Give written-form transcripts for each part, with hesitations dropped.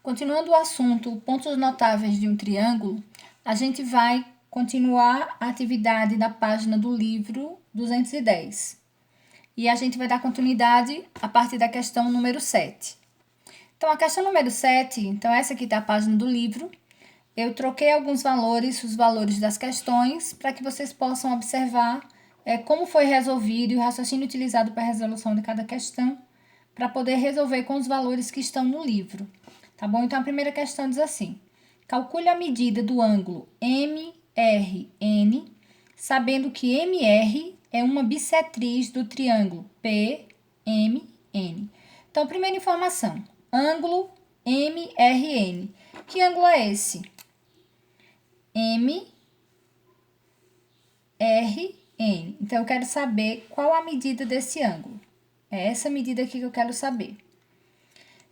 Continuando o assunto pontos notáveis de um triângulo, a gente vai continuar a atividade da página do livro 210. E a gente vai dar continuidade a partir da questão número 7. Então, a questão número 7, então essa aqui está a página do livro. Eu troquei alguns valores, os valores das questões, para que vocês possam observar como foi resolvido e o raciocínio utilizado para a resolução de cada questão, para poder resolver com os valores que estão no livro. Tá bom? Então, a primeira questão diz assim: calcule a medida do ângulo MRN, sabendo que MR é uma bissetriz do triângulo PMN. Então, primeira informação, ângulo MRN. Que ângulo é esse? MRN. Então, eu quero saber qual a medida desse ângulo. É essa medida aqui que eu quero saber.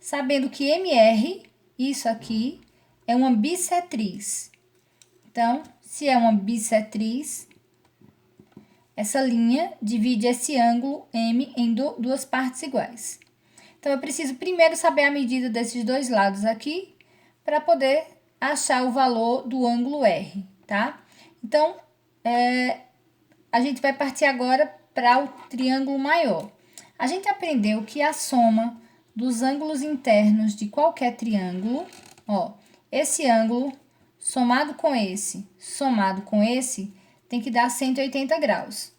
Sabendo que MR, isso aqui, é uma bissetriz. Então, se é uma bissetriz, essa linha divide esse ângulo M em duas partes iguais. Então, eu preciso primeiro saber a medida desses dois lados aqui, para poder achar o valor do ângulo R, tá? Então, a gente vai partir agora para o triângulo maior. A gente aprendeu que a soma dos ângulos internos de qualquer triângulo, ó, esse ângulo somado com esse, tem que dar 180 graus.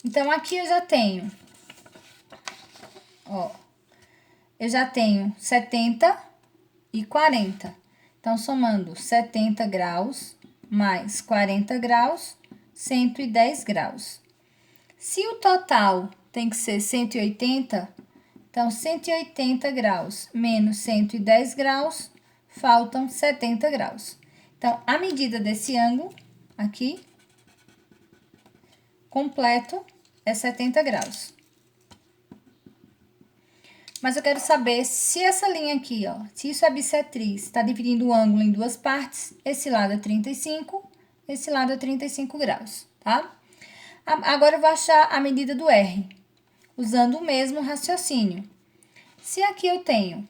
Então, aqui eu já tenho, ó, eu já tenho 70 e 40. Então, somando 70 graus mais 40 graus, 110 graus. Se o total tem que ser 180, então 180 graus menos 110 graus, faltam 70 graus. Então, a medida desse ângulo aqui, completo, é 70 graus. Mas eu quero saber se essa linha aqui, ó, se isso é bissetriz, está dividindo o ângulo em duas partes, esse lado é 35, esse lado é 35 graus, tá? Agora eu vou achar a medida do R, usando o mesmo raciocínio. Se aqui eu tenho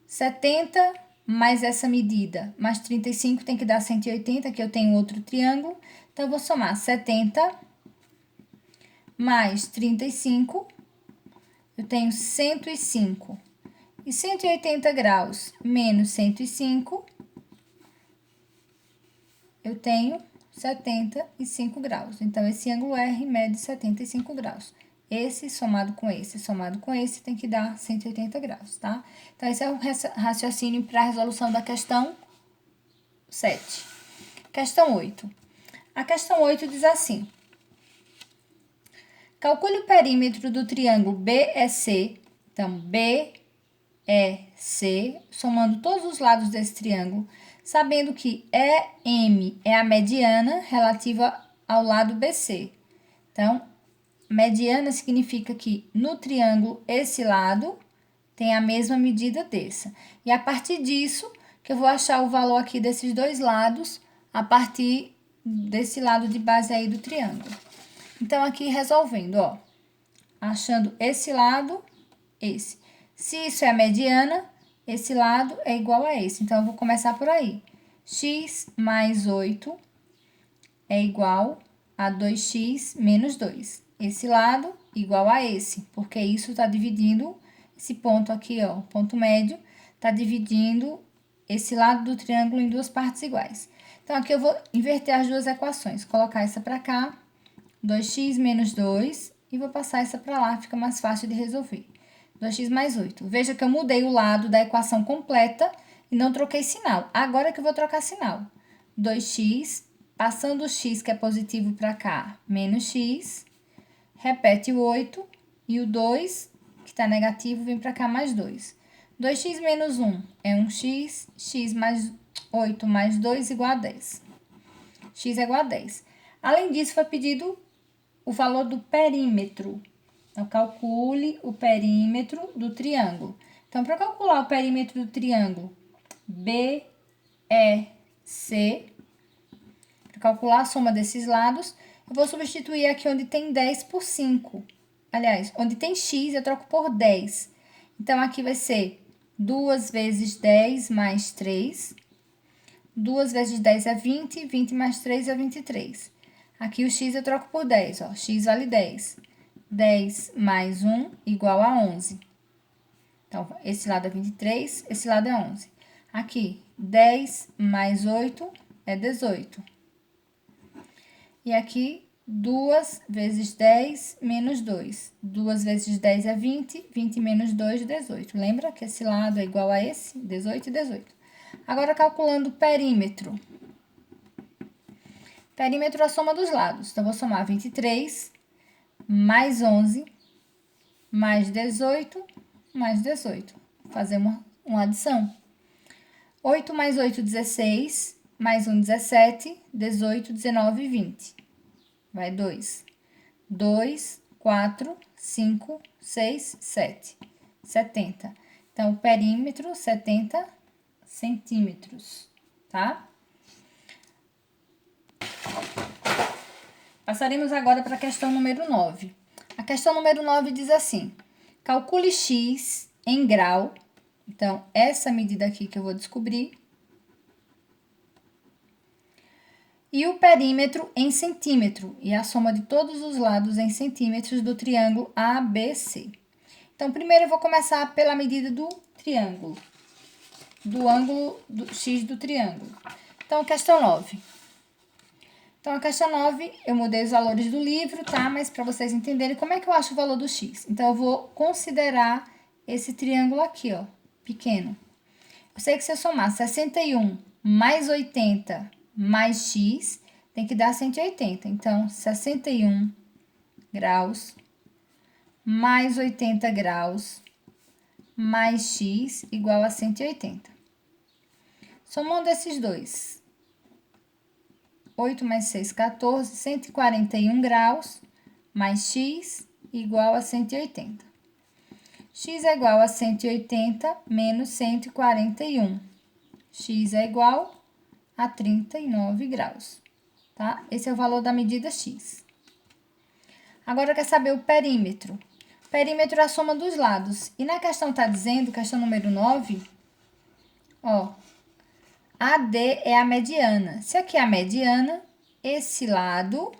70 mais essa medida, mais 35 tem que dar 180, aqui eu tenho outro triângulo, então eu vou somar 70 mais 35, eu tenho 105. E 180 graus menos 105, eu tenho 75 graus. Então, esse ângulo R mede 75 graus. Esse somado com esse, tem que dar 180 graus, tá? Então, esse é o raciocínio para a resolução da questão 7. Questão 8. A questão 8 diz assim: calcule o perímetro do triângulo BEC. Então, BEC, somando todos os lados desse triângulo, sabendo que EM é a mediana relativa ao lado BC. Então, mediana significa que no triângulo esse lado tem a mesma medida dessa. E a partir disso, que eu vou achar o valor aqui desses dois lados, a partir desse lado de base aí do triângulo. Então, aqui resolvendo, ó, achando esse lado, esse. Se isso é a mediana, esse lado é igual a esse. Então, eu vou começar por aí. X mais 8 é igual a 2x menos 2. Esse lado igual a esse, porque isso está dividindo, esse ponto aqui, ó, ponto médio, está dividindo esse lado do triângulo em duas partes iguais. Então, aqui eu vou inverter as duas equações, colocar essa para cá, 2x menos 2, e vou passar essa para lá, fica mais fácil de resolver. 2x mais 8. Veja que eu mudei o lado da equação completa e não troquei sinal. Agora que eu vou trocar sinal. 2x, passando o x que é positivo para cá, menos x, repete o 8, e o 2, que está negativo, vem para cá mais 2. 2x menos 1 é 1x, x mais 8 mais 2 igual a 10. X é igual a 10. Além disso, foi pedido o valor do perímetro. Então, calcule o perímetro do triângulo. Então, para calcular o perímetro do triângulo BEC, para calcular a soma desses lados, eu vou substituir aqui onde tem 10 por 5. Aliás, onde tem x, eu troco por 10. Então, aqui vai ser 2 vezes 10 mais 3. 2 vezes 10 é 20, 20 mais 3 é 23. Aqui o x eu troco por 10, ó, x vale 10. 10 mais 1 igual a 11. Então, esse lado é 23, esse lado é 11. Aqui, 10 mais 8 é 18. E aqui, 2 vezes 10 menos 2. 2 vezes 10 é 20, 20 menos 2, 18. Lembra que esse lado é igual a esse? 18 e 18. Agora, calculando o perímetro. Perímetro é a soma dos lados. Então, vou somar 23 mais 11 mais 18 mais 18. Fazer uma adição. 8 mais 8, 16. Mais 1, 17. 18, 19 e 20. Vai 2. 2, 4, 5, 6, 7. 70. Então, o perímetro, 70 centímetros, tá? Passaremos agora para a questão número 9. A questão número 9 diz assim: calcule x em grau. Então, essa medida aqui que eu vou descobrir. E o perímetro em centímetro, e a soma de todos os lados em centímetros do triângulo ABC. Então, primeiro eu vou começar pela medida do triângulo, do ângulo do X do triângulo. Então, questão 9. Então, a questão 9, eu mudei os valores do livro, tá? Mas para vocês entenderem como é que eu acho o valor do X. Então, eu vou considerar esse triângulo aqui, ó, pequeno. Eu sei que se eu somar 61 mais 80 mais x, tem que dar 180. Então, 61 graus mais 80 graus mais x igual a 180. Somando esses dois, 8 mais 6, 14, 141 graus mais x igual a 180. X é igual a 180 menos 141. X é igual a 39 graus, tá? Esse é o valor da medida x. Agora, quer saber o perímetro. Perímetro é a soma dos lados. E na questão tá dizendo, questão número 9, ó, AD é a mediana. Se aqui é a mediana, esse lado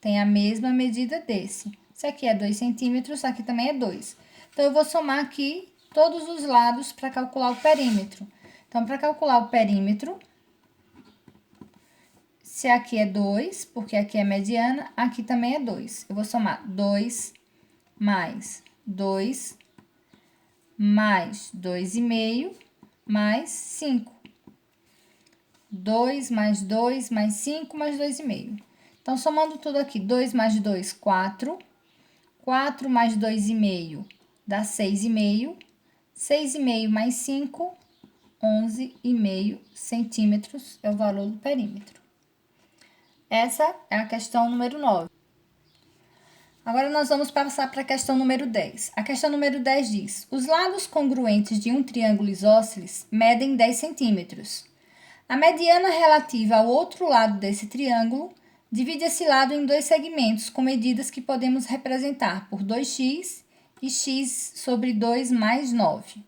tem a mesma medida desse. Se aqui é 2 centímetros, aqui também é 2. Então, eu vou somar aqui todos os lados para calcular o perímetro. Então, para calcular o perímetro, se aqui é 2, porque aqui é mediana, aqui também é 2. Eu vou somar 2 mais 2 mais 2,5 mais 5. 2 mais 2 mais 5 mais 2,5. Então, somando tudo aqui, 2 mais 2, 4. 4 mais 2,5 dá 6,5. 6,5 mais 5, 11,5 centímetros é o valor do perímetro. Essa é a questão número 9. Agora, nós vamos passar para a questão número 10. A questão número 10 diz: os lados congruentes de um triângulo isósceles medem 10 centímetros. A mediana relativa ao outro lado desse triângulo divide esse lado em dois segmentos com medidas que podemos representar por 2x e x sobre 2 mais 9.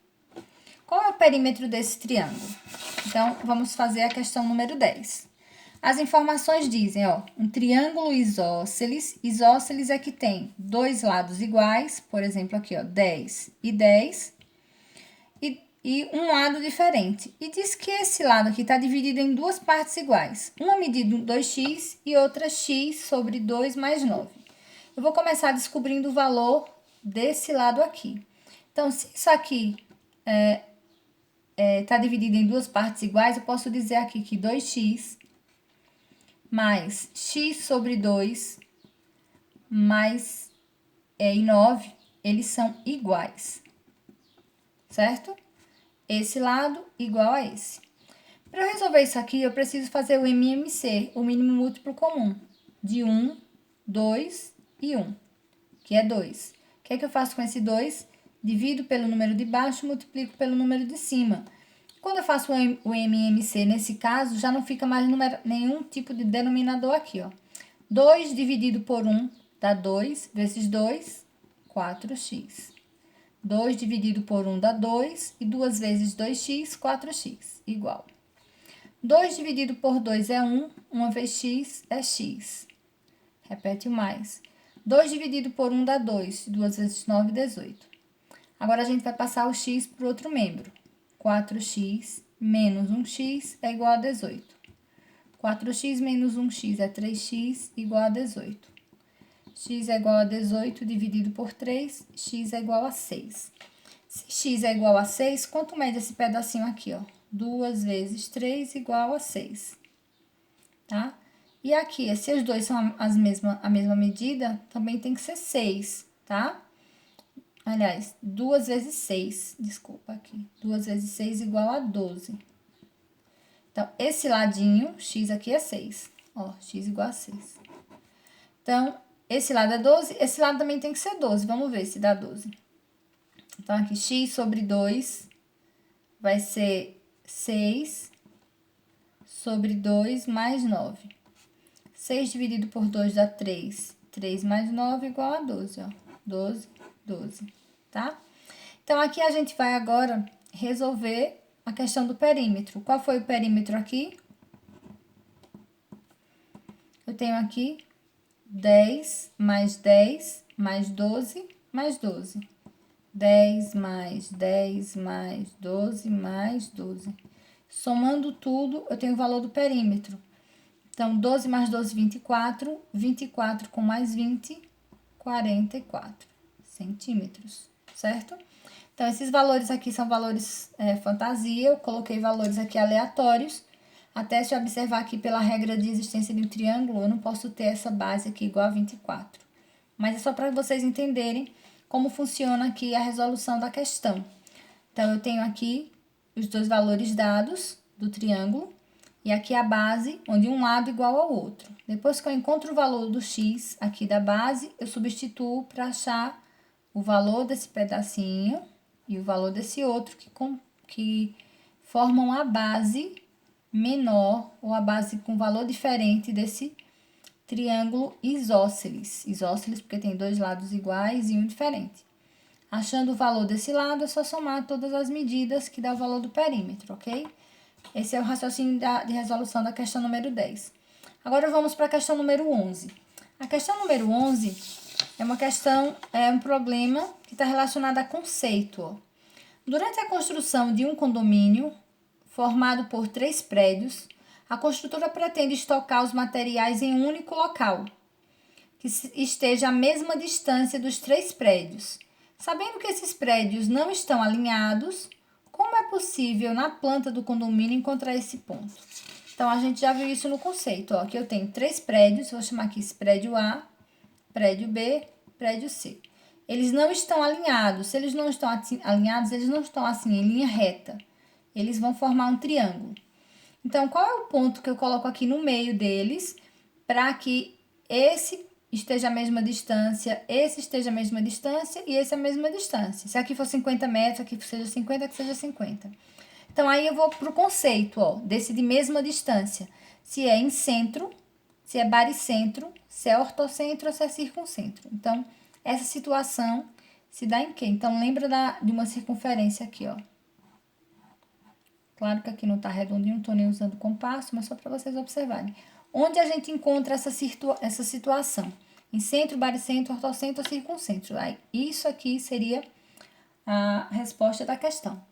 Qual é o perímetro desse triângulo? Então, vamos fazer a questão número 10. As informações dizem, ó, um triângulo isósceles. Isósceles é que tem dois lados iguais, por exemplo, aqui, ó, 10 e 10, e um lado diferente. E diz que esse lado aqui está dividido em duas partes iguais. Uma medida 2x e outra x sobre 2 mais 9. Eu vou começar descobrindo o valor desse lado aqui. Então, se isso aqui está dividido em duas partes iguais, eu posso dizer aqui que 2x mais x sobre 2 mais e 9, eles são iguais, certo? Esse lado igual a esse. Para eu resolver isso aqui, eu preciso fazer o MMC, o mínimo múltiplo comum, de 1, 2 e 1, que é 2. O que é que eu faço com esse 2? Divido pelo número de baixo e multiplico pelo número de cima. Quando eu faço o MMC, nesse caso, já não fica mais nenhum tipo de denominador aqui, ó. 2 dividido por 1 dá 2 vezes 2, 4x. 2 dividido por 1 dá 2, e 2 vezes 2x, 4x, igual. 2 dividido por 2 é 1, 1 vezes x é x. Repete o mais. 2 dividido por 1 dá 2, 2 vezes 9, 18. Agora, a gente vai passar o x para o outro membro. 4x menos 1x é igual a 18. 4x menos 1x é 3x, igual a 18. X é igual a 18 dividido por 3, x é igual a 6. Se x é igual a 6, quanto mede esse pedacinho aqui, ó? 2 vezes 3 igual a 6, tá? E aqui, se os dois são a mesma medida, também tem que ser 6, tá? Aliás, 2 vezes 6, desculpa aqui. 2 vezes 6 igual a 12. Então, esse ladinho, x aqui é 6. Ó, x igual a 6. Então, esse lado é 12, esse lado também tem que ser 12. Vamos ver se dá 12. Então, aqui, x sobre 2 vai ser 6 sobre 2 mais 9. 6 dividido por 2 dá 3. 3 mais 9 igual a 12, ó. 12, 12, tá? Então, aqui a gente vai agora resolver a questão do perímetro. Qual foi o perímetro aqui? Eu tenho aqui 10 mais 10 mais 12 mais 12. 10 mais 10 mais 12 mais 12. Somando tudo, eu tenho o valor do perímetro. Então, 12 mais 12, 24. 24 com mais 20, 44 centímetros, certo? Então, esses valores aqui são valores fantasia. Eu coloquei valores aqui aleatórios. Até se eu observar aqui pela regra de existência de um triângulo, eu não posso ter essa base aqui igual a 24. Mas é só para vocês entenderem como funciona aqui a resolução da questão. Então, eu tenho aqui os dois valores dados do triângulo e aqui a base, onde um lado é igual ao outro. Depois que eu encontro o valor do x aqui da base, eu substituo para achar o valor desse pedacinho e o valor desse outro que formam a base menor ou a base com valor diferente desse triângulo isósceles. Isósceles porque tem dois lados iguais e um diferente. Achando o valor desse lado, é só somar todas as medidas que dá o valor do perímetro, ok? Esse é o raciocínio de resolução da questão número 10. Agora, vamos para a questão número 11. A questão número 11 é uma questão, um problema que está relacionado a conceito. Ó. Durante a construção de um condomínio formado por 3 prédios, a construtora pretende estocar os materiais em um único local, que esteja à mesma distância dos 3 prédios. Sabendo que esses prédios não estão alinhados, como é possível na planta do condomínio encontrar esse ponto? Então, a gente já viu isso no conceito. Ó. Aqui eu tenho 3 prédios, vou chamar aqui esse prédio A, prédio B, prédio C. Eles não estão alinhados. Se eles não estão alinhados, eles não estão assim em linha reta. Eles vão formar um triângulo. Então, qual é o ponto que eu coloco aqui no meio deles para que esse esteja a mesma distância, esse esteja a mesma distância e esse a mesma distância? Se aqui for 50 metros, aqui seja 50, aqui seja 50. Então, aí eu vou para o conceito, ó, desse de mesma distância. Se é em centro, se é baricentro, se é ortocentro ou se é circuncentro. Então, essa situação se dá em quê? Então, lembra de uma circunferência aqui, ó. Claro que aqui não tá redondinho, não tô nem usando compasso, mas só para vocês observarem. Onde a gente encontra essa situação? Em centro, baricentro, ortocentro ou circuncentro. Aí, isso aqui seria a resposta da questão.